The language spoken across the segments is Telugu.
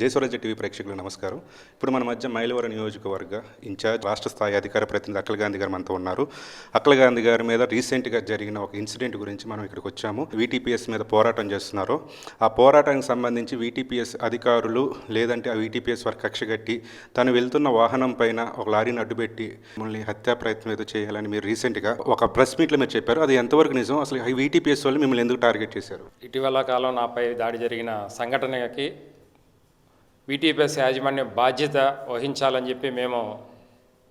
జయస్వరాజ్య టీవీ ప్రేక్షకులకు నమస్కారం. ఇప్పుడు మన మధ్య మైలవరం నియోజకవర్గ ఇన్ఛార్జ్ రాష్ట్ర స్థాయి అధికార ప్రతినిధి అక్కల గాంధీ గారు మనతో ఉన్నారు. అక్కల గాంధీ గారి మీద రీసెంట్గా జరిగిన ఒక ఇన్సిడెంట్ గురించి మనం ఇక్కడికి వచ్చాము. వీటీపీఎస్ మీద పోరాటం చేస్తున్నారు. ఆ పోరాటానికి సంబంధించి వీటీపీఎస్ అధికారులు లేదంటే ఆ వీటీపీఎస్ వారి కక్షగట్టి తను వెళ్తున్న వాహనం పైన ఒక లారీని అడ్డుపెట్టి మిమ్మల్ని హత్యా ప్రయత్నం ఏదో చేయాలని మీరు రీసెంట్గా ఒక ప్రెస్ మీట్లో మీరు చెప్పారు. అది ఎంతవరకు నిజం? అసలు ఈ వీటీపీఎస్ వాళ్ళు మిమ్మల్ని ఎందుకు టార్గెట్ చేశారు? ఇటీవల కాలం నాపై దాడి జరిగిన సంఘటనకి వీటీపీఎస్ యాజమాన్యం బాధ్యత వహించాలని చెప్పి మేము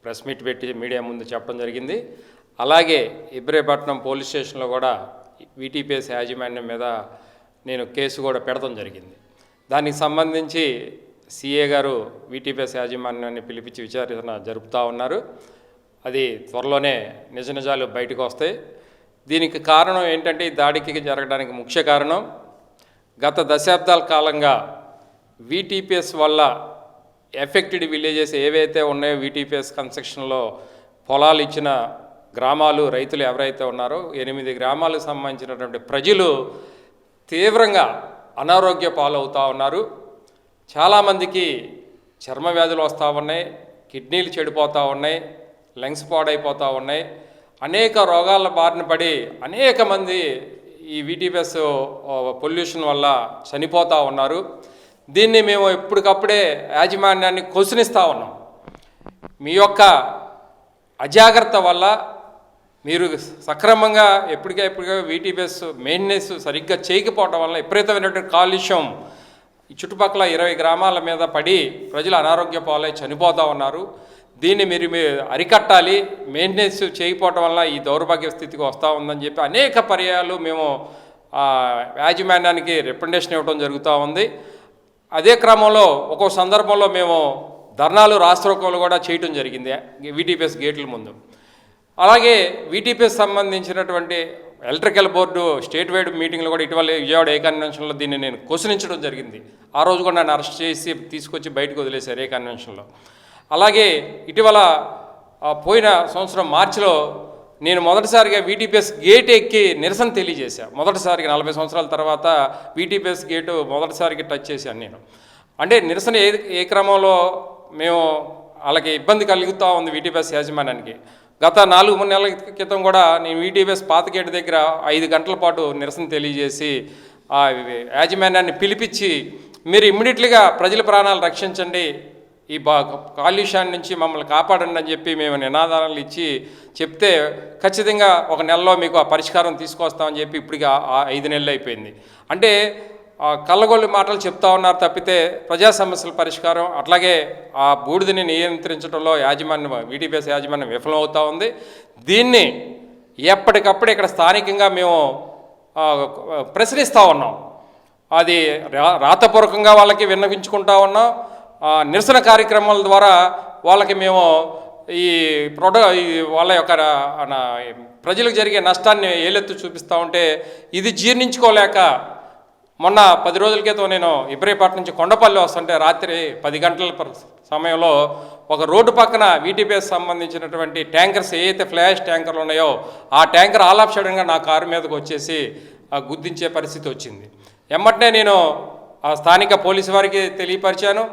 ప్రెస్ మీట్ పెట్టి మీడియా ముందు చెప్పడం జరిగింది. అలాగే ఇబ్రహీంపట్నం పోలీస్ స్టేషన్లో కూడా వీటీపీఎస్ యాజమాన్యం మీద నేను కేసు కూడా పెడతాం జరిగింది. దానికి సంబంధించి సిఏ గారు వీటీపీఎస్ యాజమాన్యాన్ని పిలిపించి విచారణ జరుపుతూ ఉన్నారు. అది త్వరలోనే నిజ నిజాలు బయటకు వస్తాయి. దీనికి కారణం ఏంటంటే ఈ దాడికి జరగడానికి ముఖ్య కారణం గత దశాబ్దాల కాలంగా వీటీపీఎస్ వల్ల ఎఫెక్టెడ్ విలేజెస్ ఏవైతే ఉన్నాయో వీటీపీఎస్ కన్స్ట్రక్షన్లో పొలాలు ఇచ్చిన గ్రామాలు రైతులు ఎవరైతే ఉన్నారో 8 గ్రామాలకు సంబంధించినటువంటి ప్రజలు తీవ్రంగా అనారోగ్య పాలవుతూ ఉన్నారు. చాలామందికి చర్మ వ్యాధులు వస్తూ ఉన్నాయి, కిడ్నీలు చెడిపోతూ ఉన్నాయి, లంగ్స్ పాడైపోతూ ఉన్నాయి. అనేక రోగాల బారిన పడి అనేక మంది ఈ వీటీపీఎస్ పొల్యూషన్ వల్ల చనిపోతూ ఉన్నారు. దీన్ని మేము ఎప్పటికప్పుడే యాజమాన్యాన్ని క్వశ్చనిస్తూ ఉన్నాం. మీ యొక్క అజాగ్రత్త వల్ల మీరు సక్రమంగా ఎప్పటికే వీటీపీఎస్ మెయింటెనెన్స్ సరిగ్గా చేయకపోవడం వల్ల విపరీతమైనటువంటి కాలుష్యం ఈ చుట్టుపక్కల 20 గ్రామాల మీద పడి ప్రజలు అనారోగ్య పాలై చనిపోతూ ఉన్నారు. దీన్ని మీరు అరికట్టాలి. మెయింటెనెన్స్ చేయకపోవడం వల్ల ఈ దౌర్భాగ్య స్థితికి వస్తూ ఉందని చెప్పి అనేక పర్యాయాలు మేము యాజమాన్యానికి రికమెండేషన్ ఇవ్వడం జరుగుతూ ఉంది. అదే క్రమంలో ఒక్కో సందర్భంలో మేము ధర్నాలు రాష్ట్రోకోలు కూడా చేయటం జరిగింది వీటీపీఎస్ గేట్ల ముందు. అలాగే వీటీపీఎస్ సంబంధించినటువంటి ఎలక్ట్రికల్ బోర్డు స్టేట్ వైడ్ మీటింగ్లో కూడా ఇటీవల విజయవాడ ఏ కన్వెన్షన్లో దీన్ని నేను క్వశ్చనించడం జరిగింది. ఆ రోజు కూడా నన్ను అరెస్ట్ చేసి తీసుకొచ్చి బయటకు వదిలేశారు ఏ కన్వెన్షన్లో. అలాగే ఇటీవల పోయిన సంవత్సరం మార్చిలో నేను మొదటిసారిగా వీటీపీఎస్ గేట్ ఎక్కి నిరసన తెలియజేశాను. మొదటిసారిగా 40 సంవత్సరాల తర్వాత వీటీపీఎస్ గేటు మొదటిసారిగా టచ్ చేశాను నేను. అంటే నిరసన ఏ క్రమంలో మేము వాళ్ళకి ఇబ్బంది కలుగుతూ ఉంది వీటీపీఎస్ యాజమాన్యానికి. గత 4-3 నెలల క్రితం కూడా నేను వీటీపీఎస్ పాత గేటు దగ్గర 5 గంటల పాటు నిరసన తెలియజేసి ఆ యాజమాన్యాన్ని పిలిపించి మీరు ఇమ్మీడియట్లీగా ప్రజల ప్రాణాలు రక్షించండి, ఈ కాలుష్యాన్ని నుంచి మమ్మల్ని కాపాడండి అని చెప్పి మేము నినాదాలు ఇచ్చి చెప్తే ఖచ్చితంగా 1 నెలలో మీకు ఆ పరిష్కారం తీసుకొస్తామని చెప్పి ఇప్పటికి 5 నెలలు అయిపోయింది. అంటే కళ్ళగొల్లు మాటలు చెప్తా ఉన్నారు తప్పితే ప్రజా సమస్యల పరిష్కారం అట్లాగే ఆ బూడిదని నియంత్రించడంలో వీటీపీఎస్ యాజమాన్యం విఫలమవుతూ ఉంది. దీన్ని ఎప్పటికప్పుడు ఇక్కడ స్థానికంగా మేము ప్రశ్నిస్తూ ఉన్నాం. అది రాతపూర్వకంగా వాళ్ళకి విన్నవించుకుంటా ఉన్నాం. నిరసన కార్యక్రమాల ద్వారా వాళ్ళకి మేము వాళ్ళ యొక్క ప్రజలకు జరిగే నష్టాన్ని ఏలెత్తు చూపిస్తూ ఉంటే ఇది జీర్ణించుకోలేక మొన్న 10 రోజుల క్రితం నేను ఇబ్రహీంపట్నం నుంచి కొండపల్లి వస్తుంటే రాత్రి 10 గంటల సమయంలో ఒక రోడ్డు పక్కన వీటీపీఎస్ సంబంధించినటువంటి ట్యాంకర్స్ ఏవైతే ఫ్లాష్ ట్యాంకర్లు ఉన్నాయో ఆ ట్యాంకర్ ఆల్ ఆఫ్ సడన్గా నా కారు మీదకి వచ్చేసి గుద్దించే పరిస్థితి వచ్చింది. ఎమ్మటనే నేను స్థానిక పోలీసు వారికి తెలియపరిచాను.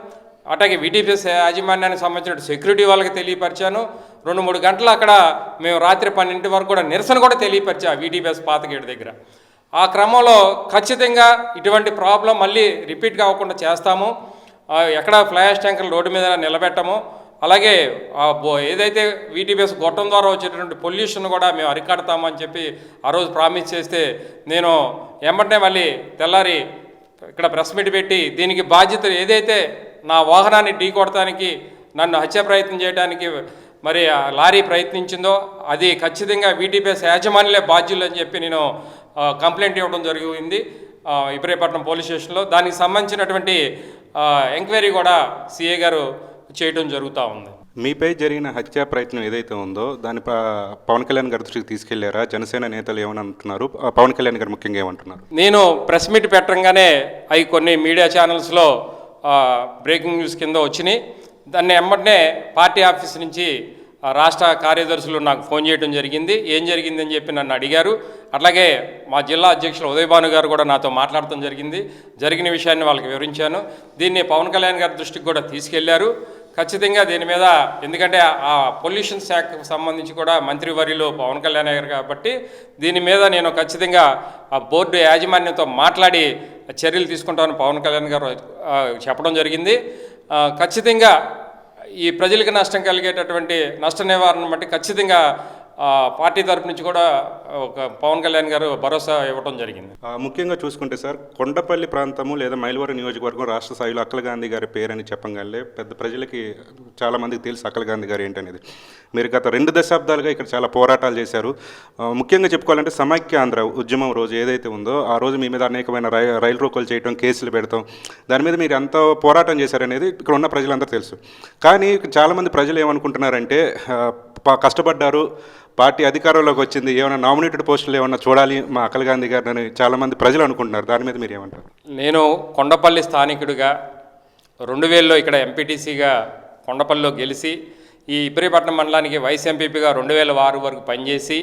అట్లాగే వీటీపీఎస్ యాజమాన్యానికి సంబంధించిన సెక్యూరిటీ వాళ్ళకి తెలియపరిచాను. 2-3 గంటలు అక్కడ మేము రాత్రి 12 వరకు కూడా నిరసన కూడా తెలియపరిచా వీటీపీఎస్ పాత గేటు దగ్గర. ఆ క్రమంలో ఖచ్చితంగా ఇటువంటి ప్రాబ్లం మళ్ళీ రిపీట్ కాకుండా చేస్తాము. ఎక్కడ ఫ్లాష్ ట్యాంకర్లు రోడ్డు మీద నిలబెట్టము. అలాగే ఏదైతే వీటీపీఎస్ గొట్టం ద్వారా వచ్చేటటువంటి పొల్యూషన్ కూడా మేము అరికడతామని చెప్పి ఆ రోజు ప్రామిస్ చేస్తే నేను ఎమ్మటనే మళ్ళీ తెల్లారి ఇక్కడ ప్రెస్ మీట్ పెట్టి దీనికి బాధ్యత ఏదైతే నా వాహనాన్ని ఢీ కొడటానికి నన్ను హత్య ప్రయత్నం చేయడానికి మరి లారీ ప్రయత్నించిందో అది ఖచ్చితంగా వీటీపీఎస్ యాజమాన్యులే బాధ్యులు అని చెప్పి నేను కంప్లైంట్ ఇవ్వడం జరిగింది ఇబ్రహీంపట్నం పోలీస్ స్టేషన్లో. దానికి సంబంధించినటువంటి ఎంక్వైరీ కూడా సిఏ గారు చేయడం జరుగుతూ ఉంది. మీపై జరిగిన హత్యా ప్రయత్నం ఏదైతే ఉందో దాన్ని పవన్ కళ్యాణ్ గారి దృష్టికి తీసుకెళ్లారా? జనసేన నేతలు ఏమని అంటున్నారు? పవన్ కళ్యాణ్ గారు ముఖ్యంగా ఏమంటున్నారు? నేను ప్రెస్ మీట్ పెట్టంగానే అవి కొన్ని మీడియా ఛానల్స్లో బ్రేకింగ్ న్యూస్ కింద వచ్చినాయి. దాన్ని ఎమ్మటనే పార్టీ ఆఫీస్ నుంచి రాష్ట్ర కార్యదర్శులు నాకు ఫోన్ చేయడం జరిగింది. ఏం జరిగిందని చెప్పి నన్ను అడిగారు. అట్లాగే మా జిల్లా అధ్యక్షులు ఉదయభాను గారు కూడా నాతో మాట్లాడటం జరిగింది. జరిగిన విషయాన్ని వాళ్ళకి వివరించాను. దీన్ని పవన్ కళ్యాణ్ గారి దృష్టికి కూడా తీసుకెళ్లారు. ఖచ్చితంగా దీని మీద, ఎందుకంటే ఆ పొల్యూషన్ శాఖకు సంబంధించి కూడా మంత్రివర్యులు పవన్ కళ్యాణ్ గారు కాబట్టి దీని మీద నేను ఖచ్చితంగా ఆ బోర్డు యాజమాన్యంతో మాట్లాడి చర్యలు తీసుకుంటామని పవన్ కళ్యాణ్ గారు చెప్పడం జరిగింది. ఖచ్చితంగా ఈ ప్రజలకు నష్టం కలిగేటటువంటి నష్ట నివారణ బట్టి ఖచ్చితంగా పార్టీ తరపు నుంచి కూడా ఒక పవన్ కళ్యాణ్ గారు భరోసా ఇవ్వడం జరిగింది. ముఖ్యంగా చూసుకుంటే సార్, కొండపల్లి ప్రాంతము లేదా మైలవరం నియోజకవర్గం రాష్ట్ర స్థాయిలో అక్కల గాంధీ గారి పేరని చెప్పగలే పెద్ద ప్రజలకి చాలామందికి తెలుసు అక్కల గాంధీ గారు ఏంటనేది. మీరు గత 2 దశాబ్దాలుగా ఇక్కడ చాలా పోరాటాలు చేశారు. ముఖ్యంగా చెప్పుకోవాలంటే సమైక్యాంధ్ర ఉద్యమం రోజు ఏదైతే ఉందో ఆ రోజు మీ మీద అనేకమైన రైలు రోకోలు చేయటం, కేసులు పెడతాం, దాని మీద మీరు ఎంత పోరాటం చేశారనేది ఇక్కడ ఉన్న ప్రజలందరూ తెలుసు. కానీ చాలామంది ప్రజలు ఏమనుకుంటున్నారంటే కష్టపడ్డారు, పార్టీ అధికారంలోకి వచ్చింది, ఏమైనా నామినేటెడ్ పోస్టులు ఏమన్నా చూడాలి మా అక్కల గాంధీ గారిని చాలామంది ప్రజలు అనుకుంటున్నారు. దాని మీద మీరు ఏమంటారు? నేను కొండపల్లి స్థానికుడిగా 2000లో ఇక్కడ ఎంపీటీసీగా కొండపల్లిలో గెలిచి ఈ ఇబ్రహీపట్నం మండలానికి వైస్ ఎంపీపీగా 2006 వరకు పనిచేసి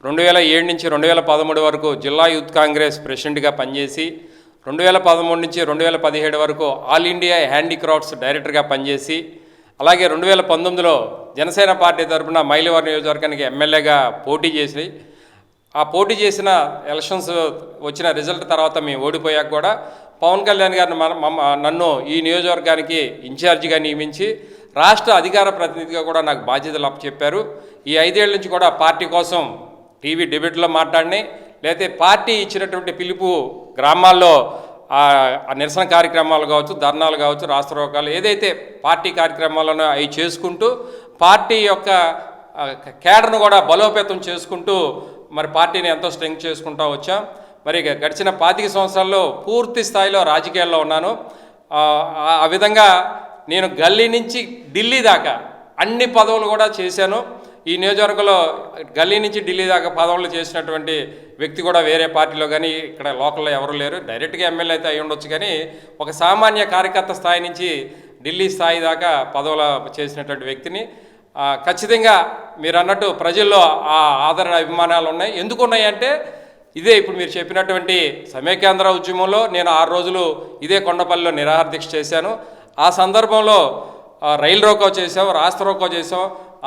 2007 నుంచి 2013 వరకు జిల్లా యూత్ కాంగ్రెస్ ప్రెసిడెంట్గా పనిచేసి 2013 నుంచి 2017 వరకు ఆల్ ఇండియా హ్యాండీక్రాఫ్ట్స్ డైరెక్టర్గా పనిచేసి అలాగే 2019లో జనసేన పార్టీ తరఫున మైలవరం నియోజకవర్గానికి ఎమ్మెల్యేగా పోటీ చేసి ఆ పోటీ చేసిన ఎలక్షన్స్ వచ్చిన రిజల్ట్ తర్వాత మేము ఓడిపోయాక కూడా పవన్ కళ్యాణ్ గారిని నన్ను ఈ నియోజకవర్గానికి ఇన్ఛార్జిగా నియమించి రాష్ట్ర అధికార ప్రతినిధిగా కూడా నాకు బాధ్యతలు అప్పచెప్పారు. ఈ 5 ఏళ్ల నుంచి కూడా పార్టీ కోసం టీవీ డిబేట్లో మాట్లాడినాయి, లేకపోతే పార్టీ ఇచ్చినటువంటి పిలుపు గ్రామాల్లో ఆ నిరసన కార్యక్రమాలు కావచ్చు, ధర్నాలు కావచ్చు, రాష్ట్రోకాలు ఏదైతే పార్టీ కార్యక్రమాలను అవి చేసుకుంటూ పార్టీ యొక్క కేడర్ను కూడా బలోపేతం చేసుకుంటూ మరి పార్టీని ఎంతో స్ట్రెంగ్ చేసుకుంటూ వచ్చాం. మరి గడిచిన 25 సంవత్సరాల్లో పూర్తి స్థాయిలో రాజకీయాల్లో ఉన్నాను. ఆ విధంగా నేను గల్లీ నుంచి ఢిల్లీ దాకా అన్ని పదవులు కూడా చేశాను. ఈ నియోజకవర్గంలో గల్లీ నుంచి ఢిల్లీ దాకా పదవులు చేసినటువంటి వ్యక్తి కూడా వేరే పార్టీలో కానీ ఇక్కడ లోకల్లో ఎవరు లేరు. డైరెక్ట్గా ఎమ్మెల్యే అయితే అయి ఉండొచ్చు, కానీ ఒక సామాన్య కార్యకర్త స్థాయి నుంచి ఢిల్లీ స్థాయి దాకా పదవులు చేసినటువంటి వ్యక్తిని. ఖచ్చితంగా మీరు అన్నట్టు ప్రజల్లో ఆ ఆదరణ అభిమానాలు ఉన్నాయి. ఎందుకు ఉన్నాయంటే ఇదే ఇప్పుడు మీరు చెప్పినటువంటి సమైక్యాంధ్ర ఉద్యమంలో నేను 6 రోజులు ఇదే కొండపల్లిలో నిరాహార దీక్ష చేశాను. ఆ సందర్భంలో రైలు రోకో చేసాం, రాష్ట్ర రోకో చేసాం,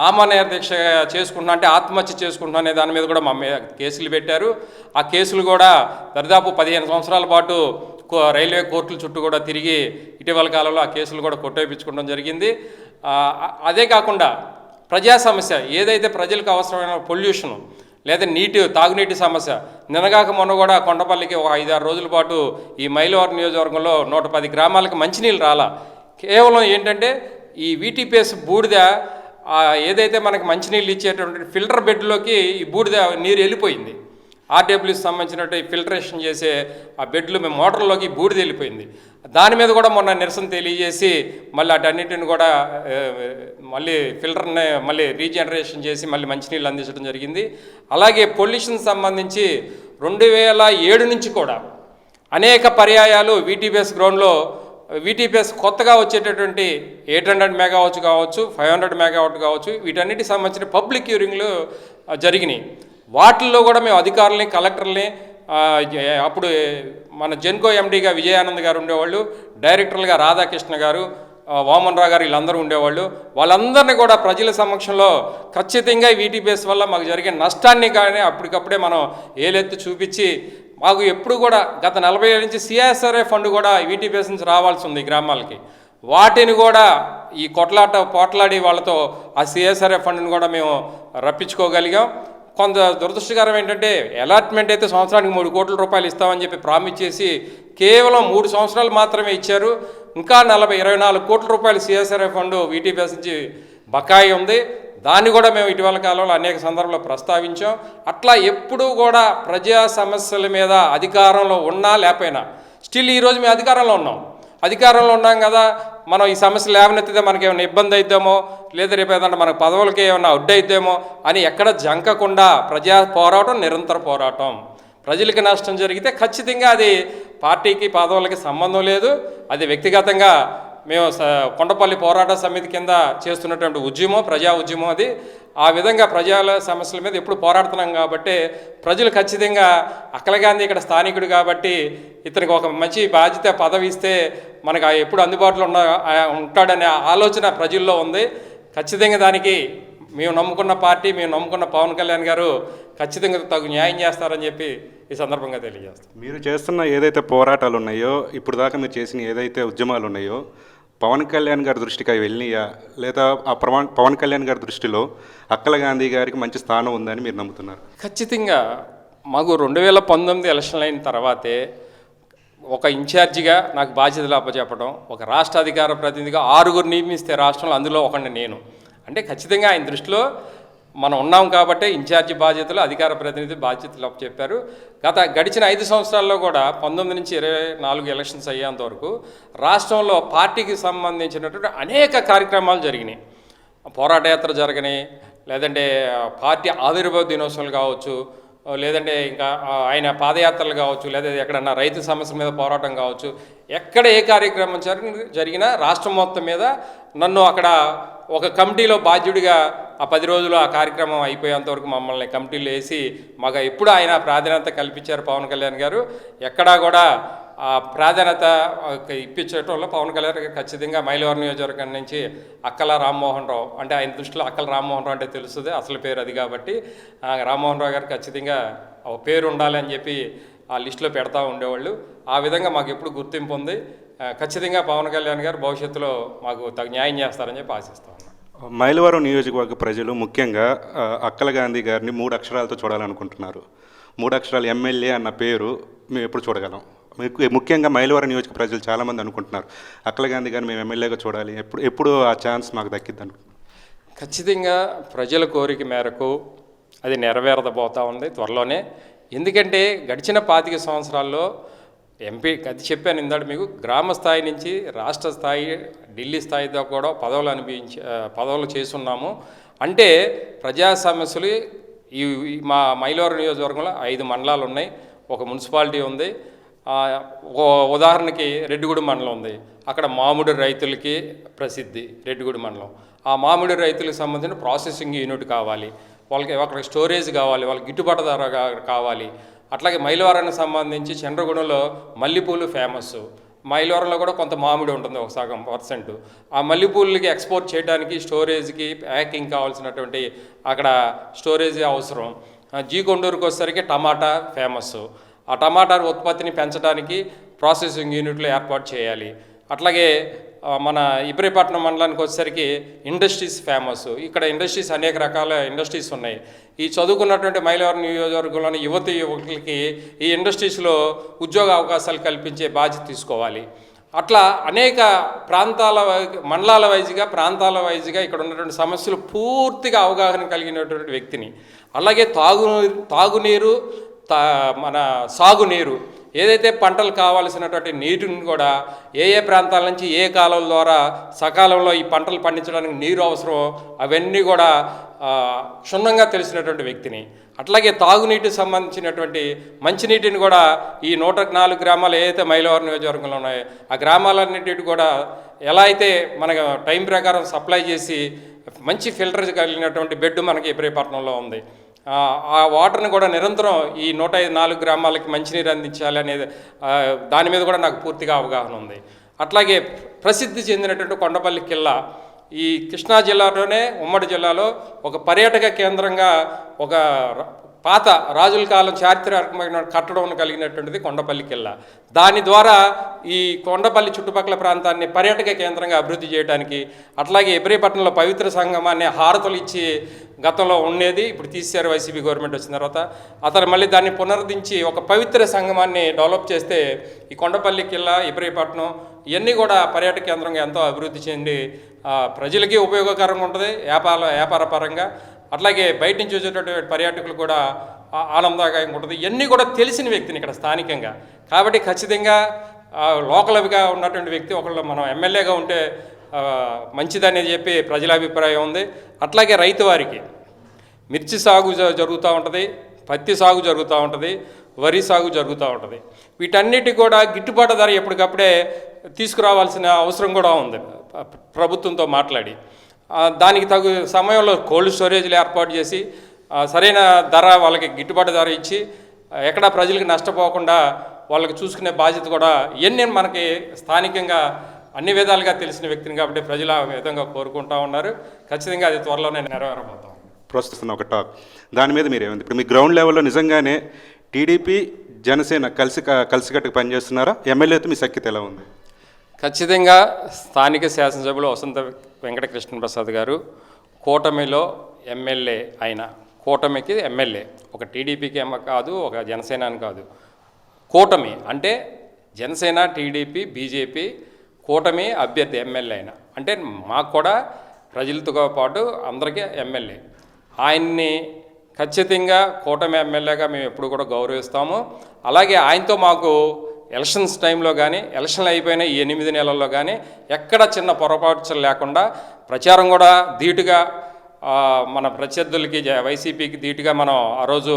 ఆమరణ దీక్ష చేసుకుంటున్నా అంటే ఆత్మహత్య చేసుకుంటున్నా అనే దాని మీద కూడా మా మీద కేసులు పెట్టారు. ఆ కేసులు కూడా దరిదాపు 15 సంవత్సరాల పాటు రైల్వే కోర్టుల చుట్టూ కూడా తిరిగి ఇటీవల కాలంలో ఆ కేసులు కూడా కొట్టేపించుకోవడం జరిగింది. అదే కాకుండా ప్రజా సమస్య ఏదైతే ప్రజలకు అవసరమైన పొల్యూషను లేదా తాగునీటి సమస్య, నినగాక మొన్న కూడా కొండపల్లికి ఒక 5-6 రోజుల పాటు ఈ మైలవరం నియోజకవర్గంలో 110 గ్రామాలకు మంచినీళ్ళు రాలా. కేవలం ఏంటంటే ఈ వీటీపీఎస్ బూడిద ఏదైతే మనకి మంచినీళ్ళు ఇచ్చేటువంటి ఫిల్టర్ బెడ్లోకి ఈ బూడిద నీరు వెళ్ళిపోయింది. ఆర్డబ్ల్యూకి సంబంధించినట్టు ఫిల్టరేషన్ చేసే ఆ బెడ్లు మేము మోటార్లోకి బూడిద వెళ్ళిపోయింది. దాని మీద కూడా మొన్న నిరసన తెలియజేసి మళ్ళీ అటన్నిటిని కూడా మళ్ళీ ఫిల్టర్ని మళ్ళీ రీజనరేషన్ చేసి మళ్ళీ మంచినీళ్ళు అందించడం జరిగింది. అలాగే పొల్యూషన్ సంబంధించి 2007 నుంచి కూడా అనేక పర్యాయాలు వీటీపీఎస్ గ్రౌండ్లో వీటీపీఎస్ కొత్తగా వచ్చేటటువంటి 800 మెగావాట్స్ కావచ్చు, 500 మెగావాట్ కావచ్చు, వీటన్నిటికి సంబంధించిన పబ్లిక్ హియరింగ్లు జరిగినాయి. వాటిల్లో కూడా మేము అధికారులని, కలెక్టర్ని, అప్పుడు మన జెన్కో ఎండీగా విజయానంద్ గారు ఉండేవాళ్ళు, డైరెక్టర్లుగా రాధాకృష్ణ గారు, వామన్ రావు గారు, వీళ్ళందరూ ఉండేవాళ్ళు. వాళ్ళందరినీ కూడా ప్రజల సమక్షంలో ఖచ్చితంగా వీటీపీఎస్ వల్ల మాకు జరిగే నష్టాన్ని కానీ అప్పటికప్పుడే మనం ఏలెత్తి చూపించి మాకు ఎప్పుడు కూడా గత 40 ఏళ్ళ నుంచి సిఎస్ఆర్ఏ ఫండ్ కూడా వీటీపీఎస్ నుంచి రావాల్సి ఉంది గ్రామాలకి. వాటిని కూడా ఈ పోట్లాడి వాళ్ళతో ఆ సిఎస్ఆర్ఏ ఫండ్ని కూడా మేము రప్పించుకోగలిగాం. కొంత దురదృష్టకరం ఏంటంటే అలాట్మెంట్ అయితే సంవత్సరానికి 3 కోట్ల రూపాయలు ఇస్తామని చెప్పి ప్రామిస్ చేసి కేవలం 3 సంవత్సరాలు మాత్రమే ఇచ్చారు. ఇంకా 24 కోట్ల రూపాయలు సిఎస్ఆర్ఏ ఫండ్ వీటీపీఎస్ నుంచి బకాయి ఉంది. దాన్ని కూడా మేము ఇటీవల కాలంలో అనేక సందర్భాల్లో ప్రస్తావించాం. అట్లా ఎప్పుడూ కూడా ప్రజా సమస్యల మీద అధికారంలో ఉన్నా లేకపోయినా స్టిల్ ఈరోజు మేము అధికారంలో ఉన్నాం కదా, మనం ఈ సమస్యలు లేవనెత్తితే మనకి ఏమైనా ఇబ్బంది అయిద్దామో లేదా రేపు ఏదంటే మనకు పదవులకి ఏమైనా అడ్డయిద్దామో అని ఎక్కడ జంకకుండా ప్రజా పోరాటం, నిరంతర పోరాటం. ప్రజలకి నష్టం జరిగితే ఖచ్చితంగా అది పార్టీకి పదవులకి సంబంధం లేదు, అది వ్యక్తిగతంగా మేము కొండపల్లి పోరాట సమితి కింద చేస్తున్నటువంటి ఉద్యమం, ప్రజా ఉద్యమం అది. ఆ విధంగా ప్రజల సమస్యల మీద ఎప్పుడు పోరాడుతున్నాం కాబట్టి ప్రజలు ఖచ్చితంగా అక్కలగాంధీ ఇక్కడ స్థానికుడు కాబట్టి ఇతనికి ఒక మంచి బాధ్యత పదవి ఇస్తే మనకు ఎప్పుడు అందుబాటులో ఉంటాడనే ఆలోచన ప్రజల్లో ఉంది. ఖచ్చితంగా దానికి మేము నమ్ముకున్న పార్టీ, మేము నమ్ముకున్న పవన్ కళ్యాణ్ గారు ఖచ్చితంగా తగు న్యాయం చేస్తారని చెప్పి ఈ సందర్భంగా తెలియజేస్తాం. మీరు చేస్తున్న ఏదైతే పోరాటాలు ఉన్నాయో, ఇప్పుడు దాకా మీరు చేసిన ఏదైతే ఉద్యమాలు ఉన్నాయో, పవన్ కళ్యాణ్ గారి దృష్టికి అవి వెళ్ళినాయా, లేదా ఆ పవన్ కళ్యాణ్ గారి దృష్టిలో అక్కల గాంధీ గారికి మంచి స్థానం ఉందని మీరు నమ్ముతున్నారు? ఖచ్చితంగా మాకు 2019 ఎలక్షన్లు అయిన తర్వాతే ఒక ఇన్ఛార్జిగా నాకు బాధ్యతలు అప్పచెప్పడం, ఒక రాష్ట్ర అధికార ప్రతినిధిగా 6 నియమిస్తే రాష్ట్రంలో, అందులో ఒకడిని నేను. అంటే ఖచ్చితంగా ఆయన దృష్టిలో మనం ఉన్నాం కాబట్టి ఇన్ఛార్జి బాధ్యతలు, అధికార ప్రతినిధి బాధ్యతలు చెప్పారు. గడిచిన 5 సంవత్సరాల్లో కూడా 19 నుంచి 24 ఎలక్షన్స్ అయ్యేంత వరకు రాష్ట్రంలో పార్టీకి సంబంధించినటువంటి అనేక కార్యక్రమాలు జరిగినాయి. పోరాట యాత్ర జరగని, లేదంటే పార్టీ ఆవిర్భావ దినోత్సవాలు కావచ్చు, లేదంటే ఇంకా ఆయన పాదయాత్రలు కావచ్చు, లేదా ఎక్కడన్నా రైతు సమస్యల మీద పోరాటం కావచ్చు, ఎక్కడ ఏ కార్యక్రమం జరిగినా రాష్ట్రం మొత్తం మీద నన్ను అక్కడ ఒక కమిటీలో బాధ్యుడిగా ఆ 10 రోజులు ఆ కార్యక్రమం అయిపోయేంతవరకు మమ్మల్ని కమిటీలు వేసి మాకు ఎప్పుడు ఆయన ప్రాధాన్యత కల్పించారు పవన్ కళ్యాణ్ గారు. ఎక్కడా కూడా ఆ ప్రాధాన్యత ఇప్పించడంలో పవన్ కళ్యాణ్ గారు ఖచ్చితంగా మైలవరం నియోజకవర్గం నుంచి అక్కల రామ్మోహన్ రావు, అంటే ఆయన దృష్టిలో అక్కల రామ్మోహన్ రావు అంటే తెలుస్తుంది, అసలు పేరు అది కాబట్టి రామ్మోహన్ రావు గారు ఖచ్చితంగా పేరు ఉండాలి అని చెప్పి ఆ లిస్టులో పెడతా ఉండేవాళ్ళు. ఆ విధంగా మాకు ఎప్పుడు గుర్తింపు ఉంది. ఖచ్చితంగా పవన్ కళ్యాణ్ గారు భవిష్యత్తులో మాకు తగు న్యాయం చేస్తారని చెప్పి ఆశిస్తా ఉన్నాం. మైలవరం నియోజకవర్గ ప్రజలు ముఖ్యంగా అక్కల గాంధీ గారిని 3 అక్షరాలతో చూడాలనుకుంటున్నారు. 3 అక్షరాలు ఎమ్మెల్యే అన్న పేరు మేము ఎప్పుడు చూడగలం? ముఖ్యంగా మైలవరం నియోజక ప్రజలు చాలామంది అనుకుంటున్నారు అక్కల గాంధీ గారిని మేము ఎమ్మెల్యేగా చూడాలి, ఎప్పుడు ఆ ఛాన్స్ మాకు దక్కిద్ది అనుకుంటున్నాం. ఖచ్చితంగా ప్రజల కోరిక మేరకు అది నెరవేరదబోతూ ఉంది త్వరలోనే. ఎందుకంటే గడిచిన 25 సంవత్సరాల్లో ఎంపీ అది చెప్పాను ఇందాక మీకు, గ్రామ స్థాయి నుంచి రాష్ట్ర స్థాయి, ఢిల్లీ స్థాయితో కూడా పదవులు చేస్తున్నాము. అంటే ప్రజా సమస్యలు ఈ మా మైలవరం నియోజకవర్గంలో 5 మండలాలు ఉన్నాయి, ఒక మున్సిపాలిటీ ఉంది. ఉదాహరణకి రెడ్డిగూడెం మండలం ఉంది. అక్కడ మామిడి రైతులకి ప్రసిద్ధి రెడ్డిగూడెం మండలం. ఆ మామిడి రైతులకు సంబంధించిన ప్రాసెసింగ్ యూనిట్ కావాలి, వాళ్ళకి అక్కడ స్టోరేజ్ కావాలి, వాళ్ళకి గిట్టుబాటు ధర కావాలి. అట్లాగే మైలవరానికి సంబంధించి చంద్రగూడెంలో మల్లెపూలు ఫేమస్, మైలవరంలో కూడా కొంత మామిడి ఉంటుంది, ఒక సగం %. ఆ మల్లెపూలకి ఎక్స్పోర్ట్ చేయడానికి స్టోరేజ్కి ప్యాకింగ్ కావాల్సినటువంటి అక్కడ స్టోరేజ్ అవసరం. జీకొండూరుకి వచ్చేసరికి టమాటా ఫేమస్, ఆ టమాటా ఉత్పత్తిని పెంచడానికి ప్రాసెసింగ్ యూనిట్లు ఏర్పాటు చేయాలి. అట్లాగే మన ఇబ్రహీపట్నం మండలానికి వచ్చేసరికి ఇండస్ట్రీస్ ఫేమస్, ఇక్కడ ఇండస్ట్రీస్ అనేక రకాల ఇండస్ట్రీస్ ఉన్నాయి. ఈ చదువుకున్నటువంటి మైలవరం నియోజకవర్గంలోని యువకులకి ఈ ఇండస్ట్రీస్లో ఉద్యోగ అవకాశాలు కల్పించే బాధ్యత తీసుకోవాలి. అట్లా అనేక మండలాల వైజ్గా, ప్రాంతాల వైజ్గా ఇక్కడ ఉన్నటువంటి సమస్యలు పూర్తిగా అవగాహన కలిగినటువంటి వ్యక్తిని. అలాగే తాగునీరు, మన సాగునీరు, ఏదైతే పంటలు కావాల్సినటువంటి నీటిని కూడా ఏ ప్రాంతాల నుంచి ఏ కాలువల ద్వారా సకాలంలో ఈ పంటలు పండించడానికి నీరు అవసరమో అవన్నీ కూడా క్షుణ్ణంగా తెలిసినటువంటి వ్యక్తిని. అట్లాగే తాగునీటికి సంబంధించినటువంటి మంచినీటిని కూడా ఈ 104 గ్రామాలు ఏదైతే మైలవరం నియోజకవర్గంలో ఉన్నాయో ఆ గ్రామాలన్నింటికి కూడా ఎలా అయితే మనకు టైం ప్రకారం సప్లై చేసి మంచి ఫిల్టర్ కలిగినటువంటి బెడ్ మనకి ఇబ్రహీపట్నంలో ఉంది. ఆ వాటర్ని కూడా నిరంతరం ఈ 104 గ్రామాలకి మంచినీరు అందించాలి అనేది దాని మీద కూడా నాకు పూర్తిగా అవగాహన ఉంది. అట్లాగే ప్రసిద్ధి చెందినటువంటి కొండపల్లి కిల్లా ఈ కృష్ణా జిల్లాలోనే, ఉమ్మడి జిల్లాలో ఒక పర్యాటక కేంద్రంగా ఒక పాత రాజుల కాలం చారిత్రాత్మకమైన కట్టడం కలిగినటువంటిది కొండపల్లి కిల్లా. దాని ద్వారా ఈ కొండపల్లి చుట్టుపక్కల ప్రాంతాన్ని పర్యాటక కేంద్రంగా అభివృద్ధి చేయడానికి, అట్లాగే ఇబ్రహీపట్నంలో పవిత్ర సంగమాన్ని హారతులు ఇచ్చి గతంలో ఉండేది, ఇప్పుడు తీశారు వైసీపీ గవర్నమెంట్ వచ్చిన తర్వాత. అతను మళ్ళీ దాన్ని పునరుద్ధరించి ఒక పవిత్ర సంగమాన్ని డెవలప్ చేస్తే ఈ కొండపల్లి కిల్లా, ఇబ్రహీపట్నం ఇవన్నీ కూడా పర్యాటక కేంద్రంగా ఎంతో అభివృద్ధి చెంది ప్రజలకి ఉపయోగకరంగా ఉంటుంది వ్యాపార పరంగా. అట్లాగే బయట నుంచి వచ్చేటటువంటి పర్యాటకులు కూడా ఆనందదాయకంగా ఉంటుంది. ఇవన్నీ కూడా తెలిసిన వ్యక్తిని ఇక్కడ స్థానికంగా, కాబట్టి ఖచ్చితంగా లోకల్గా ఉన్నటువంటి వ్యక్తి ఒకళ్ళు మనం ఎమ్మెల్యేగా ఉంటే మంచిదనేది చెప్పి ప్రజల అభిప్రాయం ఉంది. అట్లాగే రైతు వారికి మిర్చి సాగు జరుగుతూ ఉంటుంది, పత్తి సాగు జరుగుతూ ఉంటుంది, వరి సాగు జరుగుతూ ఉంటుంది. వీటన్నిటి కూడా గిట్టుబాటు ధర ఎప్పటికప్పుడే తీసుకురావాల్సిన అవసరం కూడా ఉంది ప్రభుత్వంతో మాట్లాడి. దానికి తగు సమయంలో కోల్డ్ స్టోరేజ్లు ఏర్పాటు చేసి సరైన ధర వాళ్ళకి గిట్టుబాటు ధర ఇచ్చి ఎక్కడ ప్రజలకు నష్టపోకుండా వాళ్ళకి చూసుకునే బాధ్యత కూడా ఇవన్నీ మనకి స్థానికంగా అన్ని విధాలుగా తెలిసిన వ్యక్తిని కాబట్టి ప్రజలు ఆ విధంగా కోరుకుంటా ఉన్నారు. ఖచ్చితంగా అది త్వరలోనే నెరవేరబోతాం. ప్రస్తుతం ఒక టాక్ దాని మీద మీరు ఏమైంది? ఇప్పుడు మీ గ్రౌండ్ లెవెల్లో నిజంగానే టీడీపీ జనసేన కలిసికట్టుకు పనిచేస్తున్నారా? ఎమ్మెల్యేతో మీ సఖ్యత ఎలా ఉంది? ఖచ్చితంగా స్థానిక శాసనసభ్యులు వసంత వెంకట కృష్ణప్రసాద్ గారు కూటమిలో ఎమ్మెల్యే అయిన కూటమికి ఎమ్మెల్యే, ఒక టీడీపీకి కాదు, ఒక జనసేన అని కాదు, కూటమి అంటే జనసేన, టీడీపీ, బీజేపీ కూటమి అభ్యర్థి ఎమ్మెల్యే అయిన అంటే మాకు కూడా ప్రజలతో పాటు అందరికీ ఎమ్మెల్యే. ఆయన్ని ఖచ్చితంగా కూటమి ఎమ్మెల్యేగా మేము ఎప్పుడు కూడా గౌరవిస్తాము. అలాగే ఆయనతో మాకు ఎలక్షన్స్ టైంలో కానీ ఎలక్షన్లు అయిపోయిన ఈ 8 నెలల్లో కానీ ఎక్కడ చిన్న పొరపాట్లు లేకుండా ప్రచారం కూడా ధీటుగా మన ప్రత్యర్థులకి వైసీపీకి ధీటుగా మనం ఆ రోజు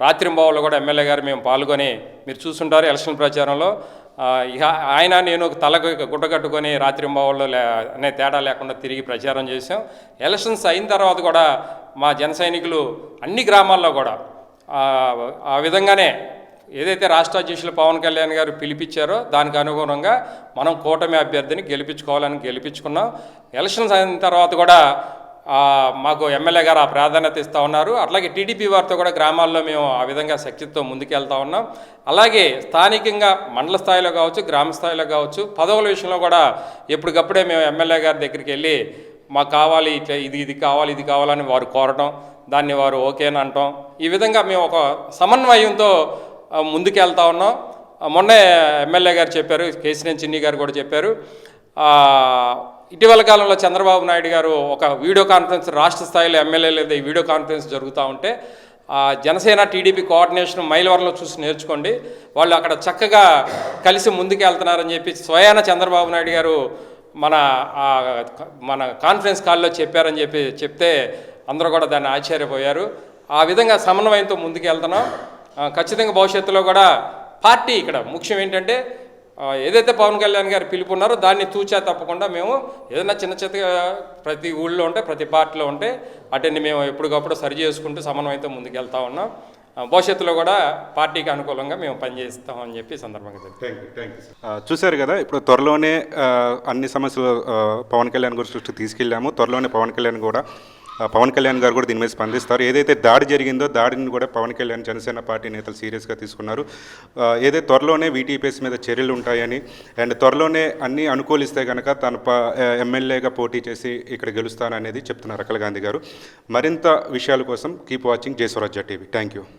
రాత్రింబావుల్లో కూడా ఎమ్మెల్యే గారు మేము పాల్గొని మీరు చూస్తుంటారు ఎలక్షన్ ప్రచారంలో. ఇక ఆయన నేను తలకు గుడ్డ కట్టుకొని రాత్రింబావుల్లో అనే తేడా లేకుండా తిరిగి ప్రచారం చేసాం. ఎలక్షన్స్ అయిన తర్వాత కూడా మా జన సైనికులు అన్ని గ్రామాల్లో కూడా ఆ విధంగానే ఏదైతే రాష్ట్ర అధ్యక్షులు పవన్ కళ్యాణ్ గారు పిలిపించారో దానికి అనుగుణంగా మనం కూటమి అభ్యర్థిని గెలిపించుకున్నాం. ఎలక్షన్స్ అయిన తర్వాత కూడా మాకు ఎమ్మెల్యే గారు ఆ ప్రాధాన్యత ఇస్తూ ఉన్నారు. అట్లాగే టీడీపీ వారితో కూడా గ్రామాల్లో మేము ఆ విధంగా శక్తితో ముందుకెళ్తా ఉన్నాం. అలాగే స్థానికంగా మండల స్థాయిలో కావచ్చు, గ్రామ స్థాయిలో కావచ్చు, పదవుల విషయంలో కూడా ఎప్పటికప్పుడే మేము ఎమ్మెల్యే గారి దగ్గరికి వెళ్ళి మాకు కావాలి, ఇట్లా ఇది కావాలని వారు కోరటం, దాన్ని వారు ఓకేని అంటాం. ఈ విధంగా మేము ఒక సమన్వయంతో ముందుకెళ్తా ఉన్నాం. మొన్నే ఎమ్మెల్యే గారు చెప్పారు, కేసినేని చిన్ని గారు కూడా చెప్పారు, ఇటీవల కాలంలో చంద్రబాబు నాయుడు గారు ఒక వీడియో కాన్ఫరెన్స్ రాష్ట్ర స్థాయిలో ఎమ్మెల్యేలు వీడియో కాన్ఫరెన్స్ జరుగుతూ ఉంటే జనసేన టీడీపీ కోఆర్డినేషన్ మైలవరంలో చూసి నేర్చుకోండి, వాళ్ళు అక్కడ చక్కగా కలిసి ముందుకు వెళ్తున్నారని చెప్పి స్వయాన చంద్రబాబు నాయుడు గారు మన కాన్ఫరెన్స్ కాల్లో చెప్పారని చెప్తే అందరూ కూడా దాన్ని ఆశ్చర్యపోయారు. ఆ విధంగా సమన్వయంతో ముందుకు వెళ్తున్నాం. ఖచ్చితంగా భవిష్యత్తులో కూడా పార్టీ ఇక్కడ ముఖ్యం ఏంటంటే ఏదైతే పవన్ కళ్యాణ్ గారు పిలుపున్నారో దాన్ని తూచా తప్పకుండా మేము ఏదైనా చిన్నగా ప్రతి ఊళ్ళో ఉంటే, ప్రతి పార్టీలో ఉంటే వాటిని మేము ఎప్పటికప్పుడు సరి చేసుకుంటూ సమన్వయంతో ముందుకు వెళ్తా ఉన్నాం. భవిష్యత్తులో కూడా పార్టీకి అనుకూలంగా మేము పనిచేస్తామని చెప్పి సందర్భంగా చూశారు కదా. ఇప్పుడు త్వరలోనే అన్ని సమస్యలు పవన్ కళ్యాణ్ గారి దృష్టికి తీసుకెళ్ళాము. త్వరలోనే పవన్ కళ్యాణ్ గారు కూడా దీని మీద స్పందిస్తారు. ఏదైతే దాడి జరిగిందో దాడిని కూడా పవన్ కళ్యాణ్ జనసేన పార్టీ నేతలు సీరియస్గా తీసుకున్నారు. ఏదైతే త్వరలోనే వీటీపీఎస్ మీద చర్యలు ఉంటాయని అండ్ త్వరలోనే అన్నీ అనుకూలిస్తే కనుక తను ఎమ్మెల్యేగా పోటీ చేసి ఇక్కడ గెలుస్తాననేది చెప్తున్నారు అఖిల గాంధీ గారు. మరింత విషయాల కోసం కీప్ వాచింగ్ జై స్వరాజ్య టీవీ. Thank you.